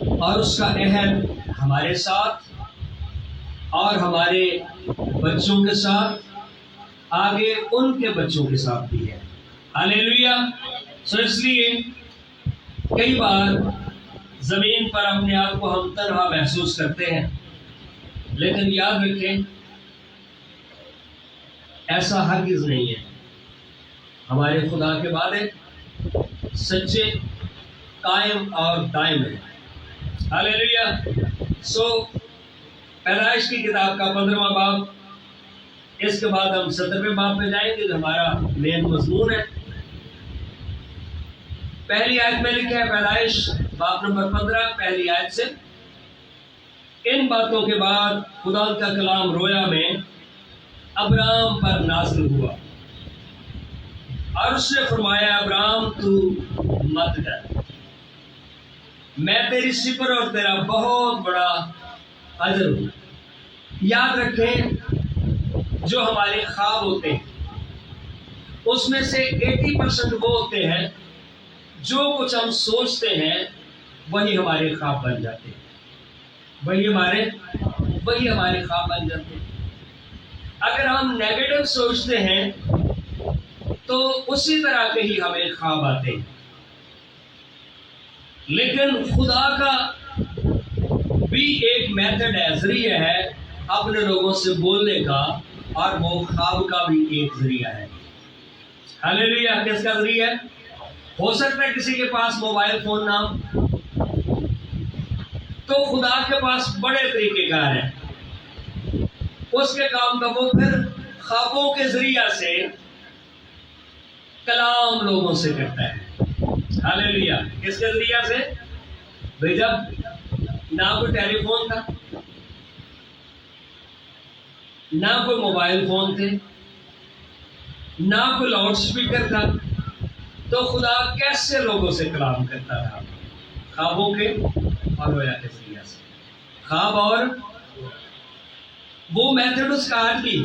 और उसका अहद हमारे साथ और हमारे बच्चों के साथ, आगे उनके बच्चों के साथ भी है। हालेलुया। सो इसलिए कई बार जमीन पर अपने आप को हम तन्हा महसूस करते हैं, लेकिन याद रखें ऐसा हरगिज नहीं है। हमारे खुदा के वादे सच्चे, कायम और दायम है। हालेलुया। सो पैदाइश की किताब का 15वां बाब, इसके बाद हम 17वें बाब में जाएंगे जो हमारा मेन मजमून है। पहली आयत में लिखा है, पैदाइश बाब नंबर 15 पहली आयत से, इन बातों के बाद खुदा का कलाम रोया में अब्राम पर नाज़िल हुआ और उसने फरमाया, अब्राम तू मत डर, मैं तेरी सिपर और तेरा बहुत बड़ा अजर हूं। याद रखें जो हमारे ख्वाब होते हैं उसमें से 80% वो होते हैं जो कुछ हम सोचते हैं वही हमारे ख्वाब बन जाते हैं, वही हमारे ख्वाब बन जाते हैं। अगर हम नेगेटिव सोचते हैं तो उसी तरह के ही हमें ख्वाब आते हैं। लेकिन खुदा का भी एक मेथड है, जरिया है अपने लोगों से बोलने का, और वो ख्वाब का भी एक जरिया है। हालेलुया। किसका जरिया है? हो सकता है किसी के पास मोबाइल फोन ना हो, तो खुदा के पास बड़े तरीकेकार है, उसके काम का वो फिर ख्वाबों के जरिया से कलाम लोगों से करता है। हालेलुया। किसके जरिया से? भाई जब ना कोई टेलीफोन था, ना कोई मोबाइल फोन थे, ना कोई लाउड स्पीकर था, तो खुदा कैसे लोगों से कलाम करता था? ख्वाबों के और रोया के जरिया से। ख्वाब और वो मेथड उसका आज भी।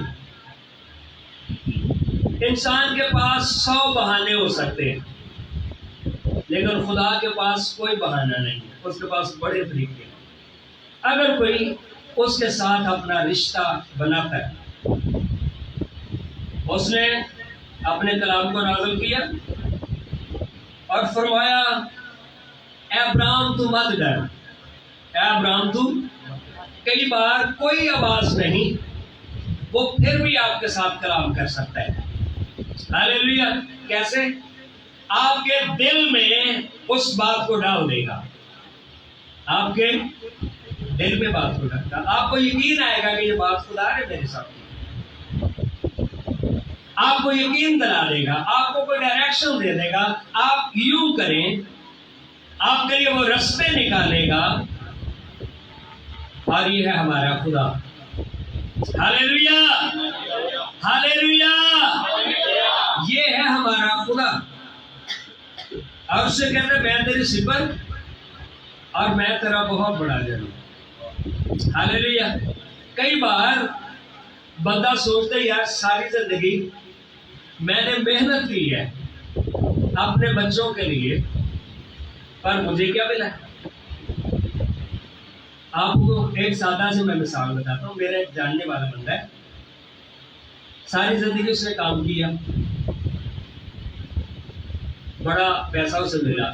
इंसान के पास 100 बहाने हो सकते हैं, लेकिन खुदा के पास कोई बहाना नहीं है, उसके पास बड़े तरीके हैं। अगर कोई उसके साथ अपना रिश्ता बनाता है, उसने अपने कलाम को नाज़िल किया और फरमाया, अब्राम तू मत डर, अब्राम तू। कई बार कोई आवाज नहीं, वो फिर भी आपके साथ कलाम कर सकता है। हालेलुया। कैसे? आपके दिल में उस बात को डाल देगा, आपके दिल में बात को डालता, आपको यकीन आएगा कि ये बात खुदा ने मेरे साथ की। आपको यकीन दिला देगा, आपको कोई डायरेक्शन दे देगा, आप यूं करें, आपके लिए वो रास्ते निकालेगा। और ये है हमारा खुदा। Hallelujah, hallelujah. ये है हमारा खुदा। और उससे कहते हैं, मैं तेरी सिपर और मैं तेरा बहुत बड़ा अजर हूं। हालेलुया। कई बार बंदा सोचता है, यार सारी जिंदगी मैंने मेहनत की है अपने बच्चों के लिए, पर मुझे क्या मिला? आपको एक सादा से मैं मिसाल बताता हूँ। मेरा एक जानने वाला बंदा है, सारी जिंदगी उसने काम किया, बड़ा पैसा उसे मिला,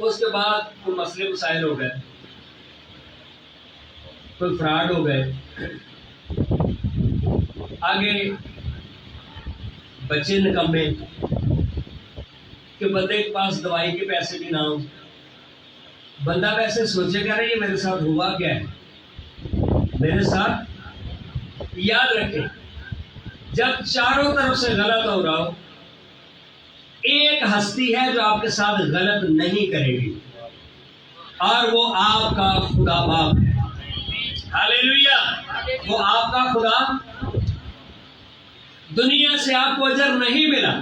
उसके बाद कोई मसले मसाइल हो गए, कोई फ्रॉड हो गए, आगे बच्चे निकम्मे कि बंदे के पास दवाई के पैसे भी ना हो। बंदा वैसे सोचेगा, ये मेरे साथ हुआ क्या है, मेरे साथ। याद रखें, जब चारों तरफ से गलत हो रहा हो, एक हस्ती है जो आपके साथ गलत नहीं करेगी, और वो आपका खुदा बाप है। हालेलुया। वो आपका खुदा। दुनिया से आपको अजर नहीं मिला,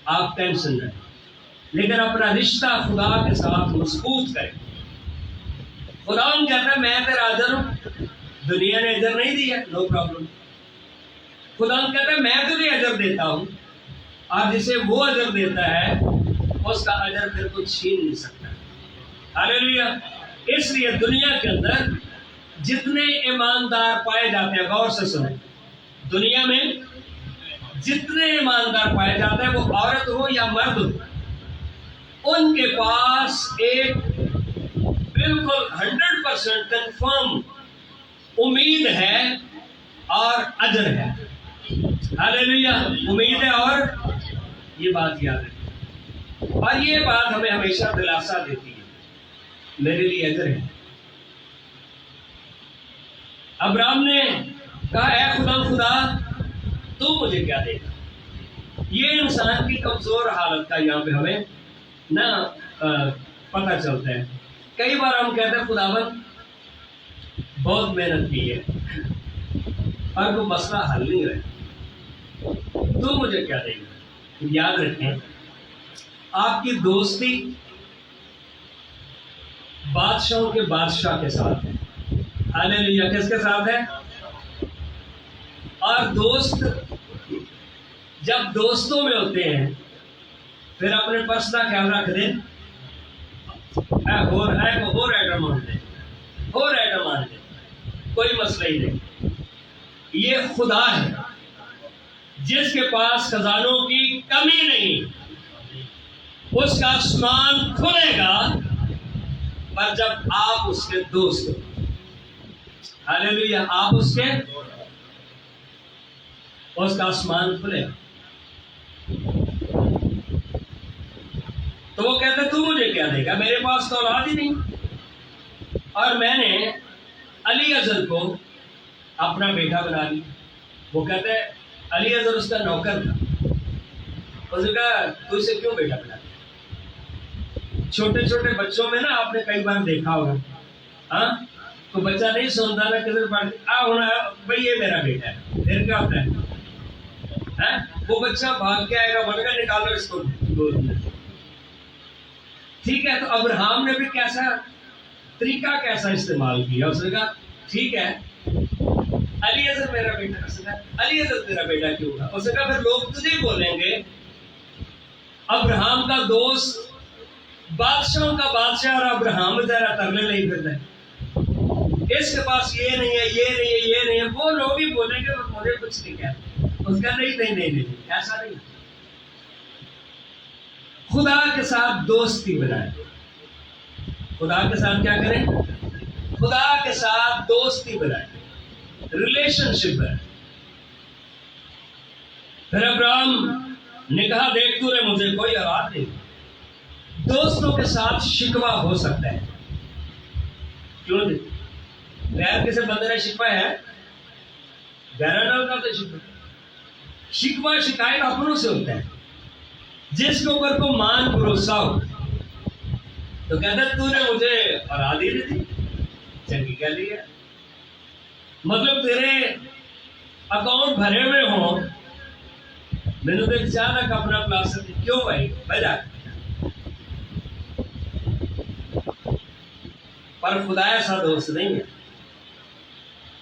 आप टेंशन नहीं, लेकिन अपना रिश्ता खुदा के साथ मजबूत करें। खुदा कहता है, मैं तेरा अजर हूं, दुनिया ने अजर नहीं दिया, नो प्रॉब्लम। खुदा कहता है, मैं तुझे अजर देता हूं, और जिसे वो अजर देता है उसका अजर फिर कुछ छीन नहीं सकता। हालेलुया। इसलिए दुनिया के अंदर जितने ईमानदार पाए जाते हैं, गौर से सुने, दुनिया में जितने ईमानदार पाए जाते हैं, वो औरत हो या मर्द हो, उनके पास एक बिल्कुल 100% कंफर्म उम्मीद है और अजर है। हालेलुया। उम्मीद है और ये बात याद है, और ये बात हमें हमेशा दिलासा देती है, मेरे लिए अजर है। अब्राहम ने कहा, ऐ खुदा तू मुझे क्या देगा। ये इंसान की कमजोर हालत का यहाँ पे हमें ना पता चलता है। कई बार हम कहते हैं खुदावन बहुत मेहनत की है और कोई मसला हल नहीं रहा, तू मुझे क्या देगा। याद रखें, आपकी दोस्ती बादशाहों के बादशाह के साथ है। हालेलुया। किसके साथ है? और दोस्त जब दोस्तों में होते हैं, फिर अपने पर्स का ख्याल रख दें, और आइटम मान लें, और आइटम मान लें, कोई मसला ही नहीं। ये खुदा है जिसके पास खजानों की कमी नहीं। उसका आसमान खुलेगा पर जब आप उसके दोस्त हो। हालेलुया। आप उसका आसमान खुलेगा। तो वो कहते तू मुझे क्या देगा, मेरे पास तो औलाद ही नहीं। और मैंने अली अजर को अपना बेटा बना लिया। वो कहते हैं, अली अजर उसका नौकर था, उसने कहा तू इसे क्यों बेटा बना लिया। छोटे छोटे बच्चों में ना आपने कई बार देखा होगा, हाँ, तो बच्चा नहीं सुनता ना, किधर होना भाई ये मेरा बेटा है, फिर क्या होता है? वो बच्चा भाग के आएगा, बोलेगा निकालो इसको गोद में। ठीक है, तो अब्राहम ने भी कैसा तरीका कैसा इस्तेमाल किया। उसने कहा ठीक है, अली अजर मेरा बेटा। उसने कहा अली अजर तेरा बेटा क्यों हुआ। उसने कहा फिर लोग तुझे बोलेंगे अब्राहम का दोस्त बादशाहों का बादशाह, और अब्राहम जरा तरले नहीं फिरता है, इसके पास ये नहीं है, ये नहीं है, ये नहीं है। वो लोग ही बोलेंगे, मुझे कुछ नहीं कहते। उसका नहीं, ऐसा नहीं। खुदा के साथ दोस्ती बनाए। खुदा के साथ क्या करें? खुदा के साथ दोस्ती बनाए, रिलेशनशिप बनाए। फिर अब्राहम ने कहा देख तूने मुझे कोई औलाद नहीं। दोस्तों के साथ शिकवा हो सकता है, क्यों नहीं? गैर किसी बंदे ने शिकवा है, गैर का तो शिकवा शिकायत अपनों से होता है, जिसके ऊपर को मान भरोसा हो। तो कहते तूने मुझे औलाद ही नहीं दी, चंगी कह ली है। मतलब तेरे अकाउंट भरे हुए हो, मैंने तो अचानक अपना प्लास्टर क्यों भाई बजा। पर खुदा ऐसा दोस्त नहीं है।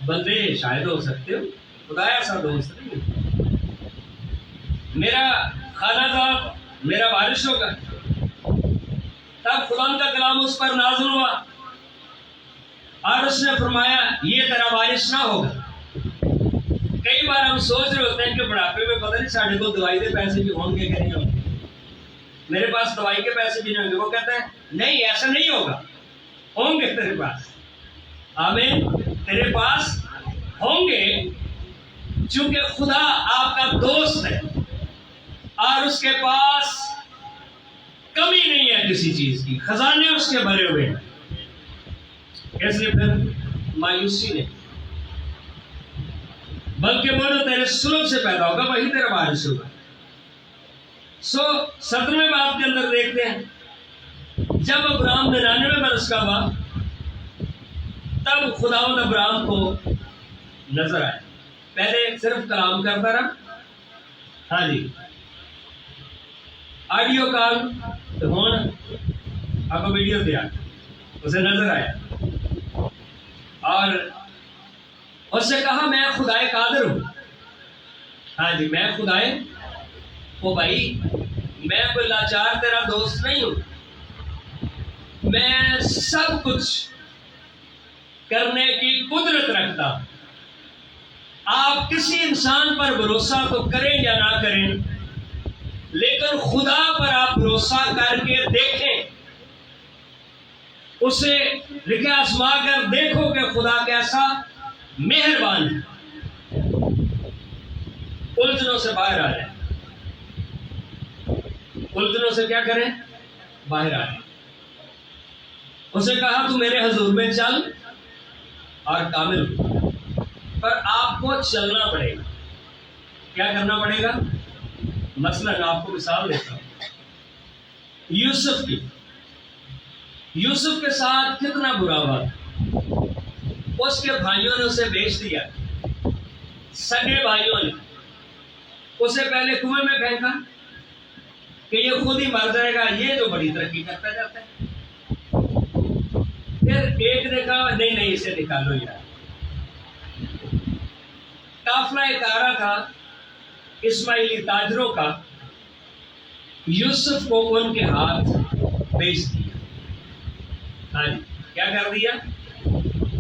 बंदे शायद हो सकते हो, खुदा ऐसा दोस्त नहीं है। मेरा खाना था, मेरा बारिश होगा, तब खुदा का कलाम उस पर नाज़िल हुआ और उसने फरमाया ये तेरा बारिश ना होगा। कई बार हम सोच रहे होते हैं कि बुढ़ापे में पता नहीं साढ़े को दवाई के पैसे भी होंगे कि नहीं होंगे, मेरे पास दवाई के पैसे भी नहीं होंगे। वो कहते हैं नहीं ऐसा नहीं होगा, होंगे तेरे पास। आमीन, तेरे पास होंगे, क्योंकि खुदा आपका दोस्त है और उसके पास कमी नहीं है किसी चीज की, खजाने उसके भरे हुए हैं। इसलिए फिर मायूसी नहीं, बल्कि बोलो तेरे सुलभ से पैदा होगा, वही तेरा वारिस होगा। 17वें बाब के अंदर देखते हैं, जब अब्राहम 99 बरस का हुआ तब खुदावंद अब्राहम को नजर आया। पहले सिर्फ कलाम करता रहा, हाँ जी, ऑडियो कॉल तो होना, आपको वीडियो दिया, उसे नजर आया और उससे कहा मैं खुदाए कादिर हूं। हाँ जी, मैं खुदाए ओ भाई, मैं कोई लाचार तेरा दोस्त नहीं हूं। मैं सब कुछ करने की कुदरत रखता हूं। आप किसी इंसान पर भरोसा तो करें या ना करें, लेकिन खुदा पर आप भरोसा करके देखें, उसे लिखे आजमा कर देखो कि खुदा कैसा मेहरबान है। उलझनों से बाहर आ जाए। उलझनों से क्या करें? बाहर आ जाए। उसे कहा तू मेरे हजूर में चल और कामिल हो, पर आपको चलना पड़ेगा। क्या करना पड़ेगा? मसलन आपको मिसाल देता हूं यूसुफ की। यूसुफ के साथ कितना बुरा हुआ। उसके भाइयों ने उसे बेच दिया। सगे भाइयों ने उसे पहले कुएं में फेंका कि ये खुद ही मर जाएगा, ये जो बड़ी तरक्की करता जाता है। फिर एक ने कहा नहीं नहीं इसे निकालो यार। काफला एक आ रहा था इस्माइली ताजरों का, यूसुफ को उनके हाथ बेच दिया। हाँ जी, क्या कर दिया?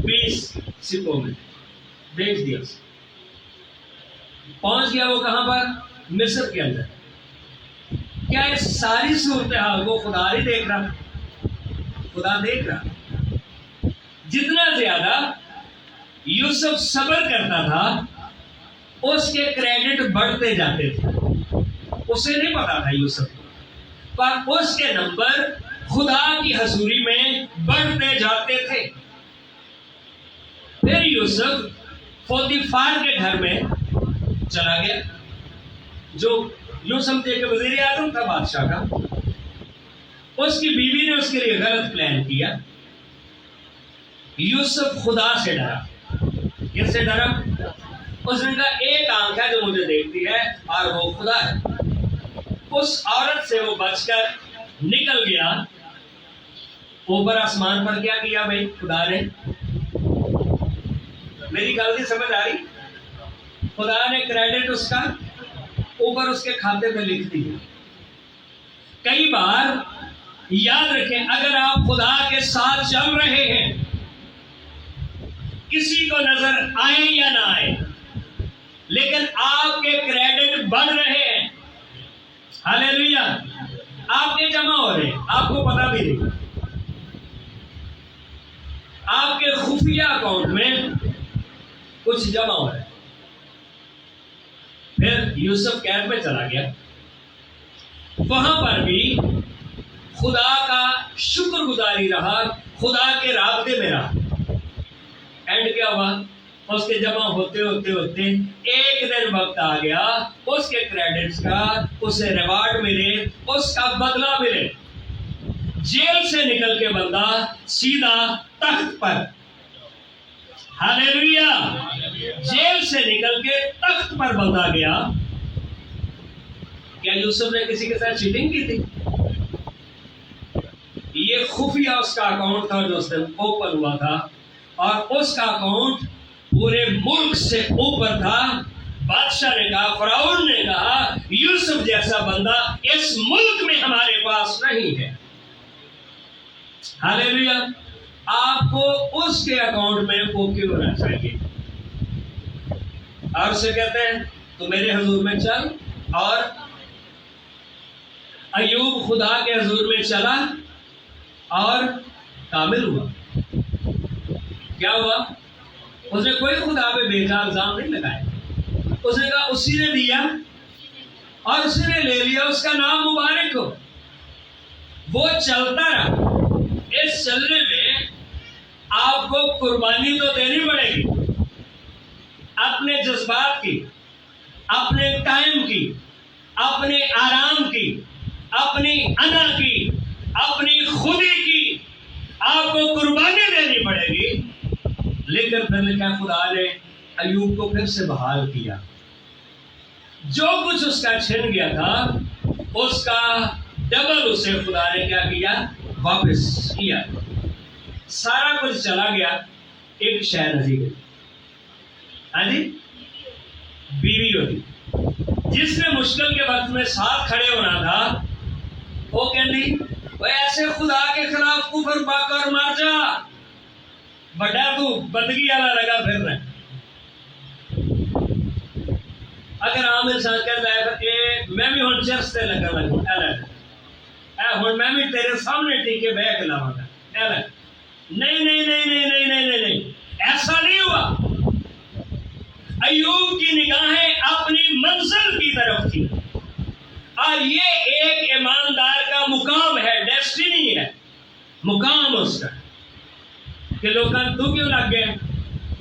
20 सिक्कों में बेच दिया। पहुंच गया वो कहां पर? मिस्र के अंदर। क्या इस सारी सूरत हाल को खुदा नहीं देख रहा? खुदा देख रहा। जितना ज्यादा यूसुफ सब्र करता था, उसके क्रेडिट बढ़ते जाते थे। उसे नहीं पता था यूसुफ, पर उसके नंबर खुदा की हजूरी में बढ़ते जाते थे। फिर यूसुफ पोतीफार के घर में चला गया, जो यूं समझे कि वजीर आजम था बादशाह का। उसकी बीवी ने उसके लिए गलत प्लान किया। यूसुफ खुदा से डरा। किससे डरा? उसने कहा एक आंख है जो मुझे देखती है और वो खुदा है। उस औरत से वो बचकर निकल गया। ऊपर आसमान पर क्या किया भाई खुदा ने? मेरी गलती समझ आ रही? खुदा ने क्रेडिट उसका ऊपर उसके खाते में लिख दिया। कई बार याद रखें, अगर आप खुदा के साथ चल रहे हैं, किसी को नजर आए या ना आए, लेकिन आपके क्रेडिट बढ़ रहे हैं। हालेलुया। आपके जमा हो रहे हैं, आपको पता भी नहीं। आपके खुफिया अकाउंट में कुछ जमा हो रहा है। फिर यूसुफ कैद में चला गया। वहां पर भी खुदा का शुक्रगुजारी रहा, खुदा के राब्ते में रहा। एंड क्या हुआ? उसके जमा होते होते होते एक दिन वक्त आ गया, उसके क्रेडिट्स का उसे रिवार्ड मिले, उसका बदला मिले। जेल से निकल के बंदा सीधा तख्त पर। हालेलुया। जेल से निकल के तख्त पर बंदा गया। क्या यूसुफ ने किसी के साथ चीटिंग की थी? ये खुफिया उसका अकाउंट था जो उस दिन ओपन हुआ था, और उसका अकाउंट पूरे मुल्क से ऊपर था। बादशाह ने कहा, फराउन ने कहा, यूसुफ जैसा बंदा इस मुल्क में हमारे पास नहीं है। हालेलुया। आपको उसके अकाउंट में ओके होना चाहिए। और उसे कहते हैं तो मेरे हजूर में चल। और अय्यूब खुदा के हजूर में चला और कामिल हुआ। क्या हुआ? उसने कोई खुदा पे बेकार इल्जाम नहीं लगाया। उसने कहा उसी ने दिया और उसी ने ले लिया, उसका नाम मुबारक हो। वो चलता रहा। इस चलने में आपको कुर्बानी तो देनी पड़ेगी, अपने जज्बात की, अपने टाइम की, अपने आराम की, अपनी अना की, अपनी खुदी की आपको कुर्बानी देनी पड़ेगी। लेकिन फिर लिखा खुदा ने अय्यूब को फिर से बहाल किया। जो कुछ उसका छिन गया था उसका डबल उसे खुदा ने क्या किया? वापस किया। सारा कुछ चला गया, एक शहर रही गई। हाँ जी, बीवी होती जिसने मुश्किल के वक्त में साथ खड़े होना था, वो कहती वह ऐसे खुदा के खिलाफ कुफर पाकर मर जा, बड़ा तू बंदगी वाला लगा फिर रहा। अगर आम इंसान कहता है कि मैं भी हुण चर्च से लगा लगू हुण मैं भी तेरे सामने टीके बह के लावांगा, नहीं नहीं नहीं नहीं नहीं नहीं नहीं नहीं, ऐसा नहीं हुआ। अय्यूब की निगाहें अपनी मंजिल की तरफ थी, और ये एक ईमानदार का मुकाम है, डेस्टिनी है, मुकाम उसका कि लोग तू क्यों लग गए।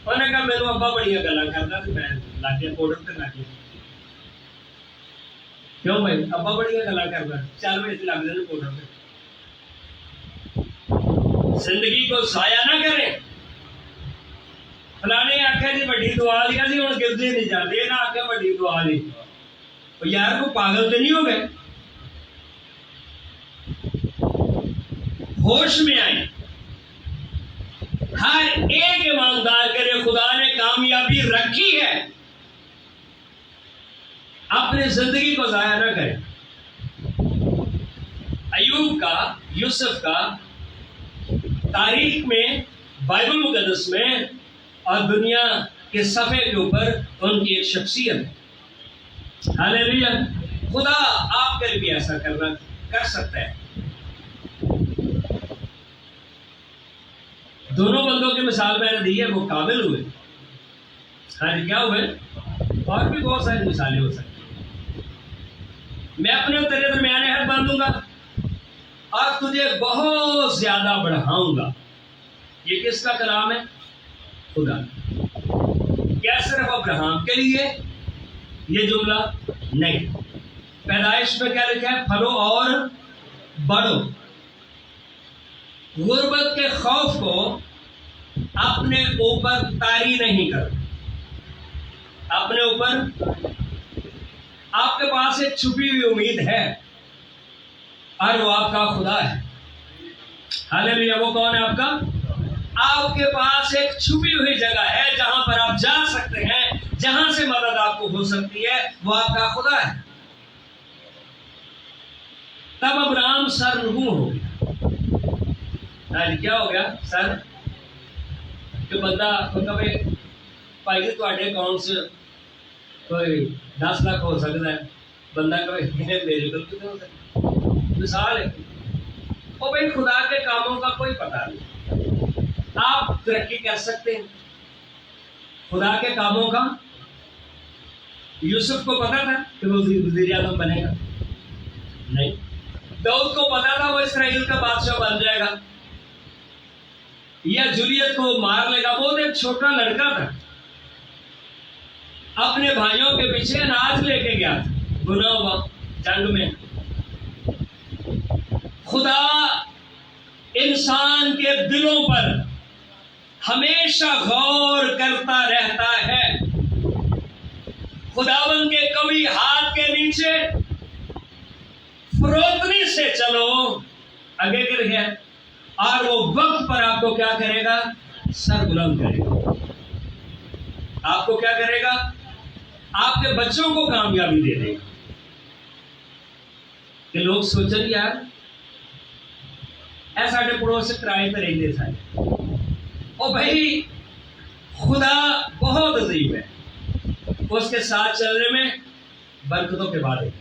उन्हें कहा मैनू अब्बा बड़िया गल्लां करदा ते मैं लग गया पाउडर ते लग गया। क्यों भाई अब्बा बड़िया गल्लां करदा, चल मैं लग जाने पाउडर ते। जिंदगी को जाया ना करें। फलाने आख्या जी वड्डी दुआ लिया जी हुण गिरदे नहीं जाते, ना आख्या वड्डी दुआ ली। यार को पागल तो नहीं हो गए, होश में आए। हर एक ईमानदार के लिए खुदा ने कामयाबी रखी है, अपनी जिंदगी को जाया ना करें। अय्यूब का, यूसुफ का तारीख में, बाइबल मुकद्दस में और दुनिया के सफे के ऊपर उनकी एक शख्सियत है। हालेलुया। खुदा आपके लिए भी ऐसा कर सकता है। दोनों बंदों की मिसाल मैंने दी है, वो काबिल हुए। हाँ क्या हुए? और भी बहुत सारी मिसालें हो सकती। मैं अपने तेरे दरमियाने हाथ बांधूंगा और तुझे बहुत ज्यादा बढ़ाऊंगा। ये किसका कलाम है? खुदा। क्या सिर्फ अब्राहम के लिए ये जुमला? नहीं। पैदाइश में क्या लिखा है? फलो और बढ़ो। गुर्बत के खौफ को अपने ऊपर तारी नहीं करो। अपने ऊपर आपके पास एक छुपी हुई उम्मीद है और वो आपका खुदा है। हालेलुया। वो कौन है आपका? आपके पास एक छुपी हुई जगह है जहां पर आप जा सकते हैं, जहां से मदद आपको हो सकती है, वो आपका खुदा है। तब अब्राहम सरनगू हो गया। क्या हो गया? सर कि बंदा कभी भाई जी तुहाडे अकाउंट से कोई 10 लाख हो सकता है, बंदा कभी मेरे को कितने हो सकता। मिसाल है वो भाई, खुदा के कामों का कोई पता नहीं। आप तरक्की कर सकते हैं खुदा के कामों का। यूसुफ को पता था कि वो वजीर आजम बनेगा? नहीं। दाऊद को पता था वो इसराइल का बादशाह बन जाएगा या जूलियत को मार लेगा? वो तो एक छोटा लड़का था, अपने भाइयों के पीछे अनाज लेके गया था गुनाह जंग में। खुदा इंसान के दिलों पर हमेशा गौर करता रहता है। खुदावन के कभी हाथ के नीचे फरोतनी से चलो, आगे गिर गया, और वो वक्त पर आपको क्या करेगा? सर बुलंद करेगा। आपको क्या करेगा? आपके बच्चों को कामयाबी दे देगा। कि लोग सोचें यार ऐसा पड़ोस किराए पर रहते सारे, ओ भाई खुदा बहुत अजीब है, उसके साथ चलने में बरकतों के बाद।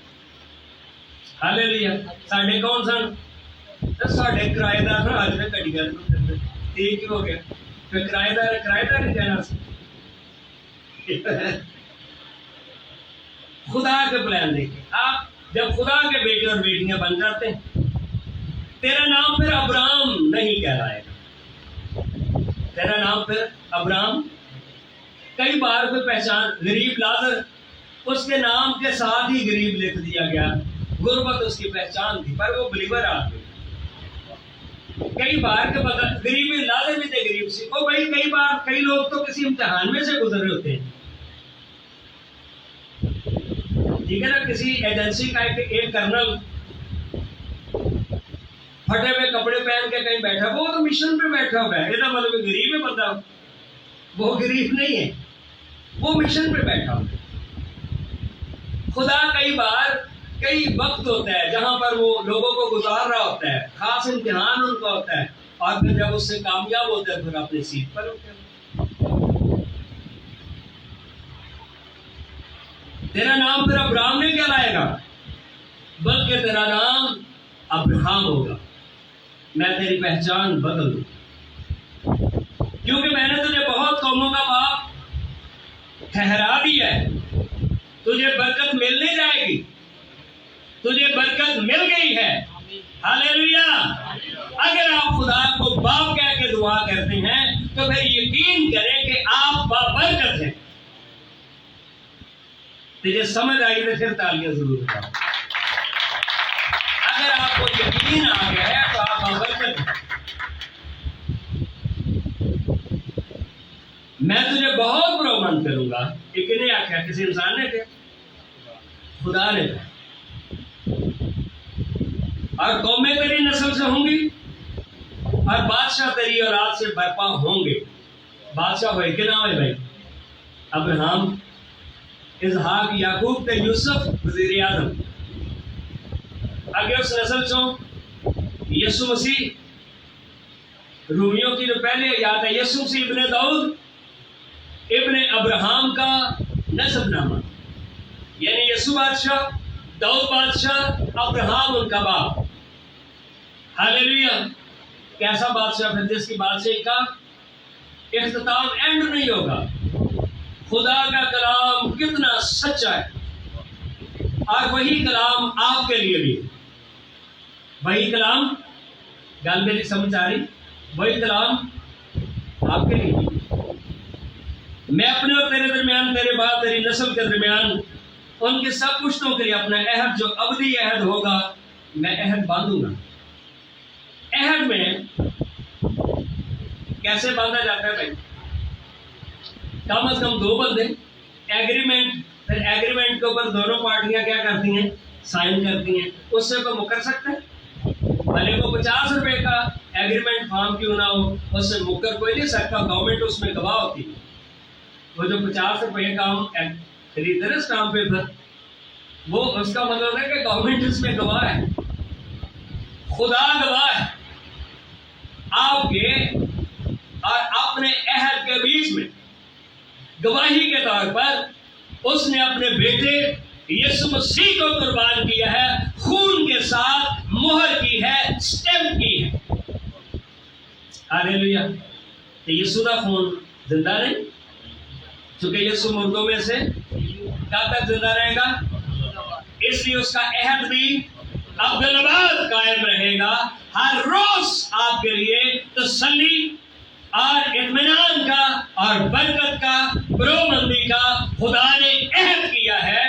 हालेलुया। साढ़े कौन सन? साढ़े किराएदार ना, आज मैं कड़ी गल ठीक हो गया। फिर किराएदार नहीं कहना। खुदा के प्लान देखिए। आप जब खुदा के बेटे और बेटियां बन जाते हैं, तेरा नाम फिर अब्राहम नहीं कहलाएगा। तेरा नाम फिर अब्राहम। कई बार कोई पहचान, गरीब लाजर, उसके नाम के साथ ही गरीब लिख दिया गया। गुर्बत उसकी पहचान थी, पर वो बिलीवर आदमी। कई बार के पता गरीबी लाजर भी थे, गरीब सी। ओ भाई कई बार कई लोग तो किसी इम्तिहान में से गुजर रहे होते हैं, ठीक है ना। किसी एजेंसी का एक कर्नल फटे हुए कपड़े पहन के कहीं बैठा, वो तो मिशन पे बैठा हुआ है, इसका मतलब गरीब है बंदा। वो गरीब नहीं है, वो मिशन पे बैठा हुआ है। खुदा कई बार कई वक्त होता है जहां पर वो लोगों को गुजार रहा होता है, खास इम्तिहान उनका होता है, और फिर जब उससे कामयाब होते हैं फिर अपनी सीट पर होते हैं। तेरा नाम फिर अब्राहम नहीं कहलाएगा, बल्कि तेरा नाम अब्राहम होगा। मैं तेरी पहचान बदल दूं, क्योंकि मैंने तुझे बहुत कौमों का बाप ठहरा दिया है। तुझे बरकत मिलने जाएगी, तुझे बरकत मिल गई है। हालेलुया। अगर आप खुदा को बाप कह के दुआ करते हैं तो फिर यकीन करें कि आप बाबरकत हैं। तुझे समझ आई तो फिर तालियां जरूर बताओ। अगर आपको यकीन आ गया है तो आप बाबरकत हैं। मैं तुझे बहुत बरोमंद करूंगा। किसने आख्या? किसी इंसान ने क्या? खुदा ने। और कौमें तेरी नस्ल से होंगी और बादशाह तेरी औलाद से बर्पा होंगे। बादशाह हुए कि ना हुए भाई? अब्राहम, इसहाक, याकूब ते यूसुफ वजीर आजम। आगे उस नस्ल चो यीशु मसीह, रूमियों की जो पहले याद है, यीशु मसीह इब्ने दाऊद इब्ने अब्राहम का नसबनामा, यानी यीशु बादशाह, दाऊद बादशाह, अब्राहम उनका बाप। हालेलुया। कैसा बादशाह? फिर जिसकी बादशाही का इख्तिताम एंड नहीं होगा। खुदा का कलाम कितना सच्चा है, और वही कलाम आपके लिए भी। वही कलाम, गल मेरी समझ आ रही? वही कलाम आपके लिए भी। मैं अपने और तेरे दरमियान, तेरे बाद तेरी नस्ल के दरमियान उनके सब पुश्तों के लिए अपना अहद, जो अबदी अहद होगा, मैं अहद बांधूंगा। अहद में कैसे बांधा जाता है भाई? कम से कम 2 बंदे एग्रीमेंट, फिर एग्रीमेंट के ऊपर दोनों पार्टियां क्या करती हैं? साइन करती हैं। उससे कोई मुकर सकता है? भले को 50 रुपए का एग्रीमेंट फॉर्म क्यों ना हो, उससे मुकर कोई नहीं सकता। गवर्नमेंट उसमें गवाह होती है। वो जो 50 रुपए का खरीदे स्टाम्प पेपर, वो उसका मतलब है कि गवर्नमेंट इसमें गवाह है, खुदा गवाह है आपके और अपने अहद के बीच में। गवाही के तौर पर उसने अपने बेटे यीशु मसीह को कुर्बान किया है, खून के साथ मोहर की है, स्टैम्प की है। हालेलुया। तो यीशु का खून जिंदा नहीं, क्योंकि यीशु मुर्दों में से कब तक जिंदा रहेगा? इसलिए उसका अहद भी अब्दुल्लाबाद कायम रहेगा। हर रोज आपके लिए तसल्ली और इत्मीनान का और बरकत का, बरोमंदी का खुदा ने अहद किया है।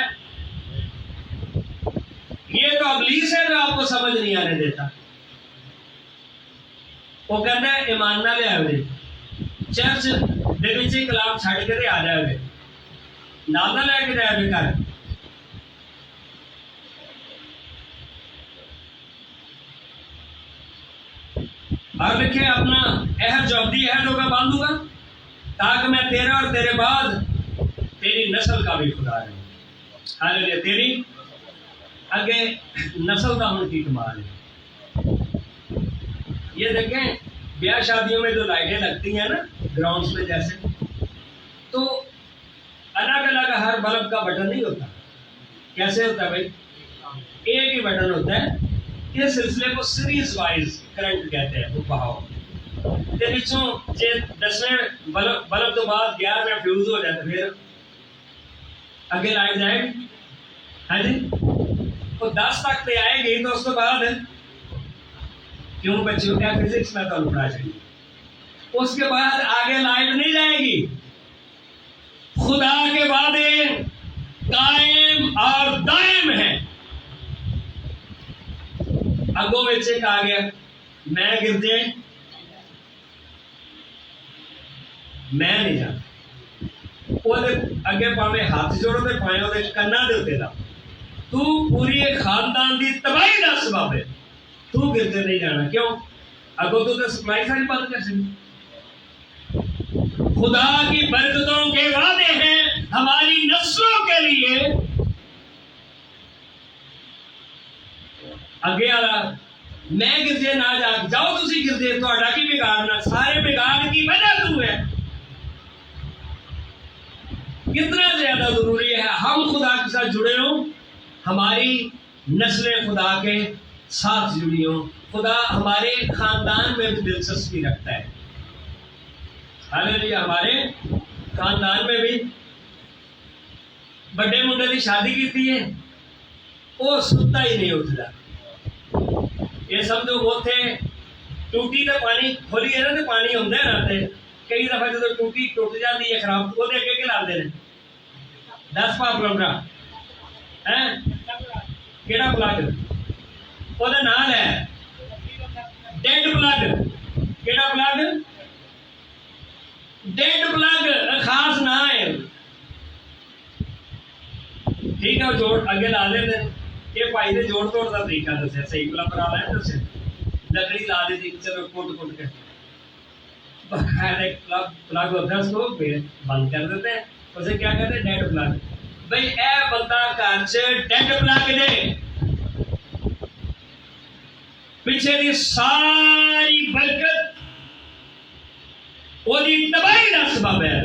ये तो अबलीस है जो आपको समझ नहीं आने देता। वो कहता है ईमान ना ले आवे, चर्च दे विच कलाम छड़ के आ जाए, नाल ना लैके जाए घर। और लिखे अपना अहद जो अब्दी अहद होगा बांधूंगा, ताकि मैं तेरा और तेरे बाद तेरी नस्ल का भी खुदा है। हालेलुया। तेरी आगे नस्ल का उनकी कमाल है। ये देखें, ब्याह शादियों में जो लाइटें लगती हैं ना ग्राउंड्स में जैसे, तो अलग अलग हर बल्ब का बटन नहीं होता। कैसे होता है भाई? एक ही बटन होता है। इस सिलसिले को सीरीज वाइज करंट कहते हैं। वो बहाव ते पिछों जे 10वें बल्ब तो बाद 11वें फ्यूज हो जाता, फिर आगे लाइट जाएगी। हाँ जी, वो 10 तक पे आएगी, तो उसके बाद क्यों बच्चों क्या फिजिक्स में तो पढ़ा चाहिए, उसके बाद आगे लाइट नहीं जाएगी। खुदा के वादे कायम और दायम है। अगो बच्चे आ गया, मैं गिरते मैं नहीं जाता। अगे भावे हाथ जोड़ो तो भावे कन्ना दे उत्ते दा, तू पूरी खानदान की तबाही का सबब है। तू गिरते नहीं जाना। क्यों? अगो तो सप्लाई सारी बंद कर सकती। खुदा की बरकतों के वादे हैं हमारी नस्लों के लिए। अगे वाला मैं गिरजे ना जा जाओ तुसी गिरजे तुहाडा की बिगाड़ना सारे बिगाड़ की वजह तू है। कितना ज्यादा जरूरी है हम खुदा के साथ जुड़े हो, हमारी नस्लें खुदा के साथ जुड़ी हो, खुदा हमारे खानदान में भी दिलचस्पी रखता है। हालेलुया। हमारे खानदान में भी बड़े मुंडे की शादी की है वो सुता ही नहीं उठता। ये समझो उथे टूटी का पानी खोली है ना तो पानी आंदा है ना, कई दफा जो टूटी टुट जाती है खराब वो अगे के लाते हैं 10 प्लम्बरा है केड़ा प्लग ओदा नाम है डेड प्लग। केड़ा प्लग? डेड प्लग खास ना है, ठीक है। जोड़ अगे ला देते ये भाई ने जोड़ तोड़ का तरीका दसिया सही प्लम्बर वाला है दसे लकड़ी ला दी चलो कुट कुट के प्लग होता है उसको बंद कर देते हैं उसे क्या कहते हैं डेड प्लग। भाई ए बंदा घर से डेड प्लग ने पीछे की सारी बरकत ओदी तबाही का सबब है।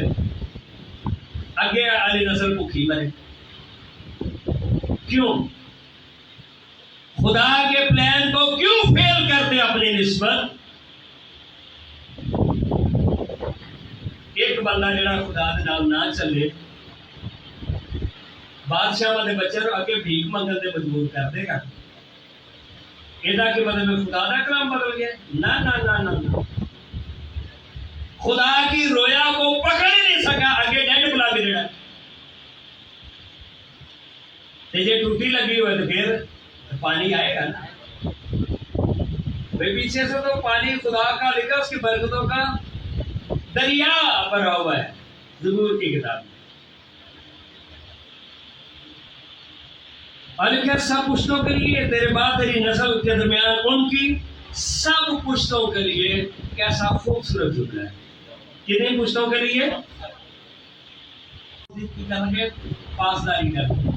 अगे वाली नस्ल भुखी मरे क्यों? खुदा के प्लान को क्यों फेल करते अपनी निस्बत? एक बंदा जरा खुदा के नाल ना चले बादशाह वाले बच्चे अगे भीख मंगन से मजबूर कर देगा। एदा की मतलब में खुदा का कलाम बदल गया? ना ना ना ना ना। खुदा की रोया को पकड़ ही नहीं सका अगे डेड प्लग जेड़ा जे टूटी लगी हुई तो फिर पानी आएगा ना। भाई पीछे से तो पानी खुदा का लिखा उसकी बरकतों का दरिया भरा हुआ है ज़बूर की किताब में। और लिखा सब पुश्तों के लिए तेरे बाद तेरी नस्ल के दरमियान उनकी सब पुश्तों के लिए कैसा खूबसूरत जुमला है। कितनी पुश्तों के लिए? करेंगे पासदारी करेंगे।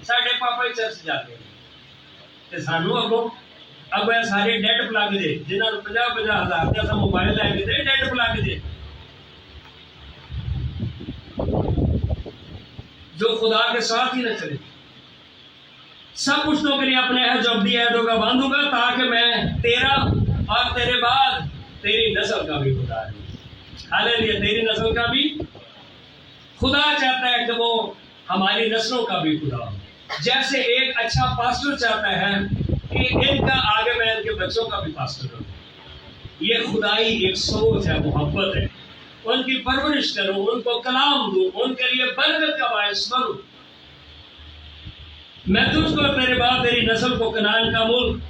साढ़े पापा चर्च जाते हैं सानू अगो अब सारे डेड प्लग दे जिन्होंने 50-50 हज़ार का मोबाइल लैके दे डेड प्लग दे जो खुदा के साथ ही न चले। सब पुश्तों के लिए अपने अहद अहदों का बांधूंगा ताकि मैं तेरा और तेरे बाद तेरी नस्ल का भी खुदा है। हालेलुया। तेरी नस्ल का भी खुदा चाहता है कि वो हमारी नस्लों का भी खुदा हो। जैसे एक अच्छा पास्टर चाहता है कि इनका आगे मैं इनके बच्चों का भी पास्टर हूं। ये खुदाई एक सोच है, मोहब्बत है। उनकी परवरिश करूं, उनको कलाम दूं, उनके लिए बरकत का बायस बनूं। मैं तुझको तेरे बाद तेरी नस्ल को कनान का मुल्क,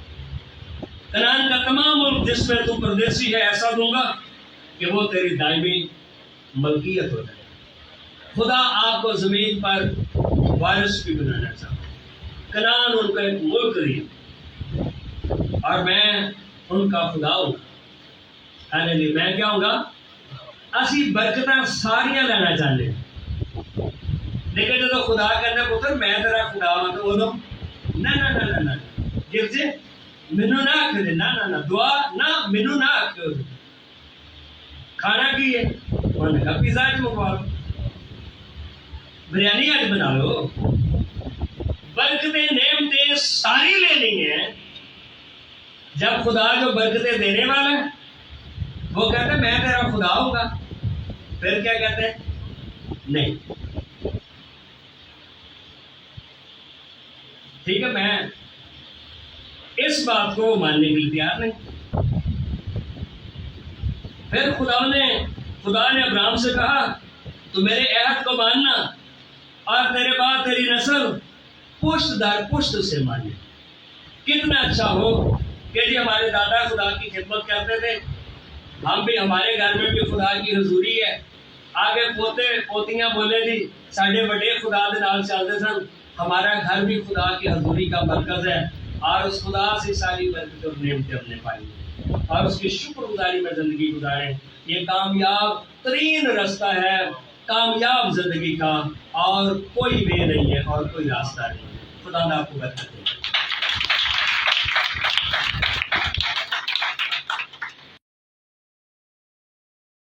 कनान का तमाम मुल्क जिसमें तू परदेसी है ऐसा दूंगा कि वो तेरी दायमी मलकियत हो जाए। खुदा आपको जमीन पर वारिस भी बनाना चाहता। कनान उनका एक मुल्क दिया और मैं उनका खुदा हूं। हालेलुया। मैं क्या होगा? असी बरकत सारियां लेना चाहते हैं लेकिन जो खुदा कहता पुत्र मैं तेरा खुदा हाँ तो बोलो ना ना ना ना ना गिरजे मैनू ना आख दे ना ना ना दुआ ना मैनू ना आख। खाना की है उन्होंने कहा पिज़्ज़ा च मंगवा लो, बिरयानी अज बना लो। बरकतें नेमतें सारी लेनी है। जब खुदा जो बरकतें देने वाला है वो कहते हैं मैं तेरा खुदा हूंगा, फिर क्या कहते हैं? नहीं ठीक है मैं इस बात को मानने के लिए तैयार नहीं। फिर खुदा ने अब्राहम से कहा तू मेरे अहद को मानना और तेरे बाद तेरी नस्ल पुश्त दर पुश्त से माने। कितना अच्छा हो कि जी हमारे दादा खुदा की खिदमत करते थे, हम भी हमारे घर में भी खुदा की हजूरी है। आगे पोते पोतियां बोले जी साढ़े बड़े खुदा के नाल चलते सन, हमारा घर भी खुदा की हजूरी का मरकज है और उस खुदा से सारी बरकत और नेमतें हमने पाई और उसकी शुक्रगुजारी में जिंदगी गुजारें। ये कामयाब तरीन रास्ता है कामयाब जिंदगी का, और कोई वे नहीं है और कोई रास्ता नहीं है। खुदा आपको बरकत दे।